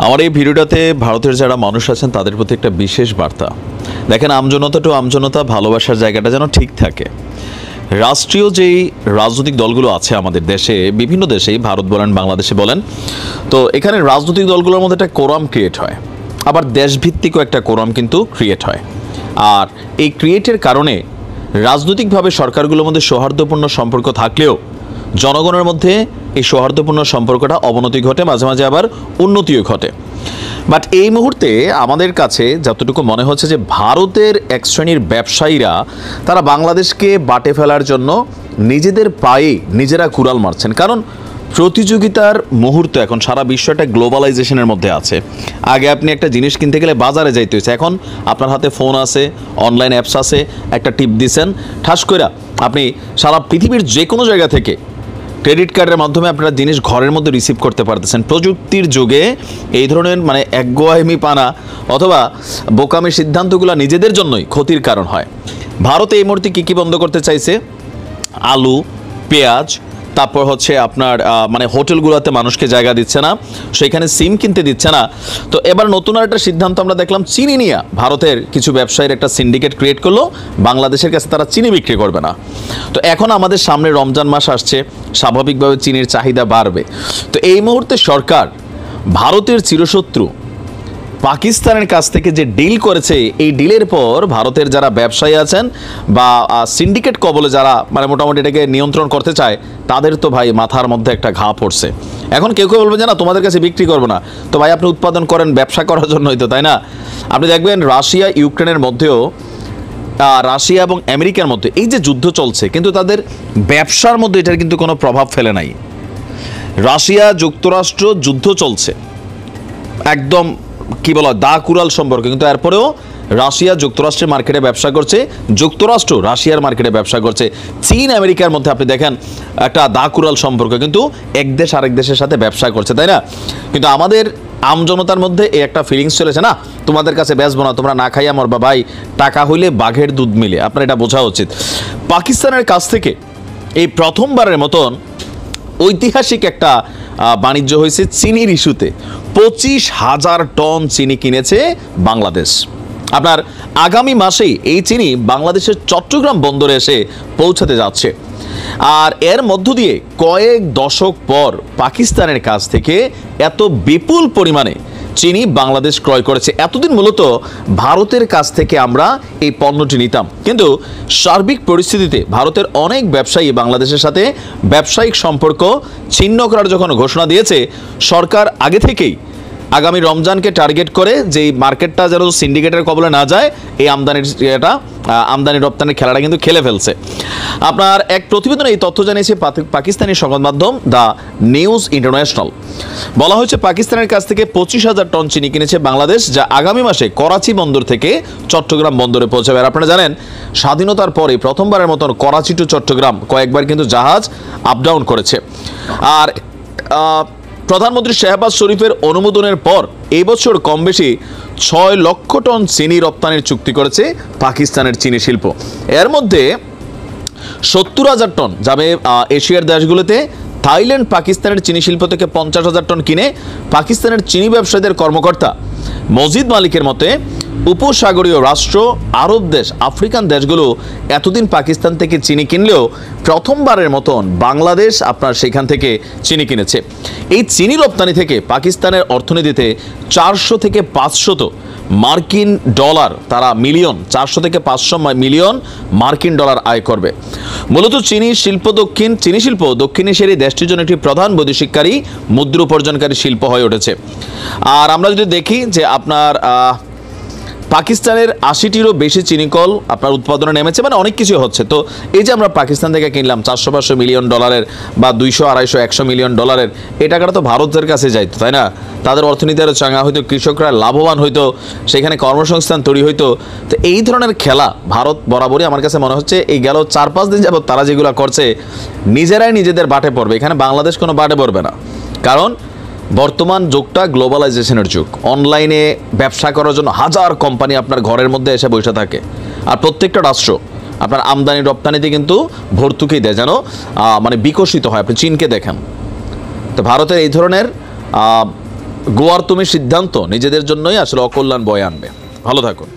আমার এই ভিডিওটাতে ভারতের যারা মানুষ আছেন তাদের প্রতি একটা বিশেষ বার্তা। দেখেন, আমজনতা টু আমজনতা ভালোবাসার জায়গাটা যেন ঠিক থাকে। রাষ্ট্রীয় যেই রাজনৈতিক দলগুলো আছে আমাদের দেশে, বিভিন্ন দেশেই, ভারত বলেন বাংলাদেশে বলেন, তো এখানে রাজনৈতিক দলগুলোর মধ্যে একটা কোরাম ক্রিয়েট হয়, আবার দেশভিত্তিকও একটা কোরাম কিন্তু ক্রিয়েট হয়। আর এই ক্রিয়েটের কারণে রাজনৈতিকভাবে সরকারগুলোর মধ্যে সৌহার্দ্যপূর্ণ সম্পর্ক থাকলেও জনগণের মধ্যে এই সৌহার্দ্যপূর্ণ সম্পর্কটা অবনতি ঘটে, মাঝে মাঝে আবার উন্নতিও ঘটে। বাট এই মুহূর্তে আমাদের কাছে যতটুকু মনে হচ্ছে যে ভারতের এক শ্রেণীর ব্যবসায়ীরা তারা বাংলাদেশকে বাটে ফেলার জন্য নিজেদের পায়ে নিজেরা কুড়াল মারছেন। কারণ প্রতিযোগিতার মুহূর্ত, এখন সারা বিশ্ব একটা গ্লোবালাইজেশনের মধ্যে আছে। আগে আপনি একটা জিনিস কিনতে গেলে বাজারে যাইতে হয়েছে, এখন আপনার হাতে ফোন আছে, অনলাইন অ্যাপস আছে, একটা টিপ দিচ্ছেন, ঠাস কইরা আপনি সারা পৃথিবীর যে কোনো জায়গা থেকে ক্রেডিট কার্ডের মাধ্যমে আপনারা জিনিস ঘরের মধ্যে রিসিভ করতে পারতেছেন। প্রযুক্তির যুগে এই ধরনের একগোয়ামি পানা অথবা বোকামি সিদ্ধান্তগুলো নিজেদের জন্যই ক্ষতির কারণ হয়। ভারত এই মুহূর্তে কী বন্ধ করতে চাইছে? আলু, পেঁয়াজ, তারপর হচ্ছে আপনার হোটেলগুলোতে মানুষকে জায়গা দিচ্ছে না, সেখানে সিম কিনতে দিচ্ছে না। তো এবার নতুন আর একটা সিদ্ধান্ত আমরা দেখলাম, চিনি নিয়ে ভারতের কিছু ব্যবসায়ীর একটা সিন্ডিকেট ক্রিয়েট করলো, বাংলাদেশের কাছে তারা চিনি বিক্রি করবে না। তো এখন আমাদের সামনে রমজান মাস আসছে, স্বাভাবিকভাবে চিনির চাহিদা বাড়বে। তো এই মুহূর্তে সরকার ভারতের চিরশত্রু পাকিস্তানের কাছ থেকে যে ডিল করেছে, এই ডিলের পর ভারতের যারা ব্যবসায়ী আছেন বা সিন্ডিকেট কবলে যারা মোটামুটি এটাকে নিয়ন্ত্রণ করতে চায়, তাদের তো ভাই মাথার মধ্যে একটা ঘা পড়ছে। এখন কেউ কেউ বলবে যে না, তোমাদের কাছে বিক্রি করবো না। তো ভাই, আপনি উৎপাদন করেন ব্যবসা করার জন্যই তো, তাই না? আপনি দেখবেন রাশিয়া ইউক্রেনের মধ্যেও, রাশিয়া এবং আমেরিকার মধ্যে এই যে যুদ্ধ চলছে, কিন্তু তাদের ব্যবসার মধ্যে এটার কিন্তু কোনো প্রভাব ফেলে নাই। রাশিয়া যুক্তরাষ্ট্র যুদ্ধ চলছে, একদম কি বলা দা কুড়াল সম্পর্ক, কিন্তু এরপরেও রাশিয়া যুক্তরাষ্ট্রের মার্কেটে ব্যবসা করছে, যুক্তরাষ্ট্র রাশিয়ার মার্কেটে ব্যবসা করছে। চীন আমেরিকার মধ্যে আপনি দেখেন একটা দা কুড়াল সম্পর্ক, কিন্তু এক দেশ আরেক দেশের সাথে ব্যবসা করছে, তাই না? কিন্তু আমাদের আমজনতার মধ্যে এই একটা ফিলিংস চলেছে, না তোমাদের কাছে বেচবো না, তোমরা না খাইয়া মরবা। ভাই, টাকা হইলে বাঘের দুধ মিলে, আপনার এটা বোঝা উচিত। পাকিস্তানের কাছ থেকে এই প্রথমবারের মতন ঐতিহাসিক একটা বাণিজ্য হয়েছে চিনির ইস্যুতে। 25,000 টন চিনি কিনেছে বাংলাদেশ। আপনার আগামী মাসেই এই চিনি বাংলাদেশের চট্টগ্রাম বন্দরে এসে পৌঁছাতে যাচ্ছে। আর এর মধ্য দিয়ে কয়েক দশক পর পাকিস্তানের কাছ থেকে এত বিপুল পরিমাণে চিনি বাংলাদেশ ক্রয় করেছে। এতদিন মূলত ভারতের কাছ থেকে আমরা এই পণ্যটি নিতাম, কিন্তু সার্বিক পরিস্থিতিতে ভারতের অনেক ব্যবসায়ী বাংলাদেশের সাথে ব্যবসায়িক সম্পর্ক ছিন্ন করার যখন ঘোষণা দিয়েছে, সরকার আগে থেকেই আগামী রমজানকে টার্গেট করে যে মার্কেটটা যেন সিন্ডিকেটের কবলে না যায়, এই আমদানি রপ্তানির খেলাটা কিন্তু খেলে ফেলছে। আপনার এক প্রতিবেদনে এই তথ্য জানিয়েছে পাকিস্তানি সংবাদ মাধ্যম দ্য নিউজ ইন্টারন্যাশনাল। বলা হয়েছে, পাকিস্তানের কাছ থেকে 25,000 টন চিনি কিনেছে বাংলাদেশ, যা আগামী মাসে করাচি বন্দর থেকে চট্টগ্রাম বন্দরে পৌঁছাবে। আর আপনারা জানেন, স্বাধীনতার পরে প্রথমবারের মতন করাচি টু চট্টগ্রাম কয়েকবার কিন্তু জাহাজ আপ ডাউন করেছে। আর প্রধানমন্ত্রী শাহবাজ শরীফের অনুমোদনের পর এই বছর কম বেশি 6 লক্ষ টন চিনি রপ্তানির চুক্তি করেছে পাকিস্তানের চিনি শিল্প। এর মধ্যে 70,000 টন যাবে এশিয়ার দেশগুলোতে। থাইল্যান্ড পাকিস্তানের চিনি শিল্প থেকে 50,000 টন কিনে পাকিস্তানের চিনি ব্যবসায়ীদের কর্মকর্তা মজিদ মালিকের মতে উপসাগরীয় রাষ্ট্র, আরব দেশ, আফ্রিকান দেশগুলো এতদিন পাকিস্তান থেকে চিনি কিনলেও প্রথমবারের মতন বাংলাদেশ আপনার সেখান থেকে চিনি কিনেছে। এই চিনি রপ্তানি থেকে পাকিস্তানের অর্থনীতিতে 400 থেকে 500 মার্কিন ডলার, তারা মিলিয়ন, 400 থেকে 500 মিলিয়ন মার্কিন ডলার আয় করবে। মূলত চিনি শিল্প দক্ষিণ এশিয়ার এই দেশটির জন্য একটি প্রধান বৈদেশিককারী, মুদ্রা উপার্জনকারী শিল্প হয়ে উঠেছে। আর আমরা যদি দেখি যে আপনার পাকিস্তানের 80টিরও বেশি চিনিকল আপনার উৎপাদনে নেমেছে, অনেক কিছু হচ্ছে। তো এই যে আমরা পাকিস্তান থেকে কিনলাম 400-500 মিলিয়ন ডলারের বা 200-250-100 মিলিয়ন ডলারের, এই টাকাটা তো ভারতের কাছে যাইতো, তাই না? তাদের অর্থনীতি আরও চাঙ্গা হইতো, কৃষকরা লাভবান হইতো, সেখানে কর্মসংস্থান তৈরি হইতো। তো এই ধরনের খেলা ভারত বরাবরই আমার কাছে মনে হচ্ছে এই গেল 4-5 দিন যাবত তারা যেগুলো করছে, নিজেরাই নিজেদের বাটে পড়বে। এখানে বাংলাদেশ কোনো বাটে পড়বে না, কারণ বর্তমান যুগটা গ্লোবালাইজেশনের যুগ। অনলাইনে ব্যবসা করার জন্য হাজার কোম্পানি আপনার ঘরের মধ্যে এসে বসে থাকে। আর প্রত্যেকটা রাষ্ট্র আপনার আমদানি রপ্তানিতে কিন্তু ভর্তুকি দেয়, যেন বিকশিত হয়। আপনি চীনকে দেখেন। তো ভারতের এই ধরনের গোয়ার তুমি সিদ্ধান্ত নিজেদের জন্যই আসলে অকল্যাণ বয়ে আনবে। ভালো থাকুন।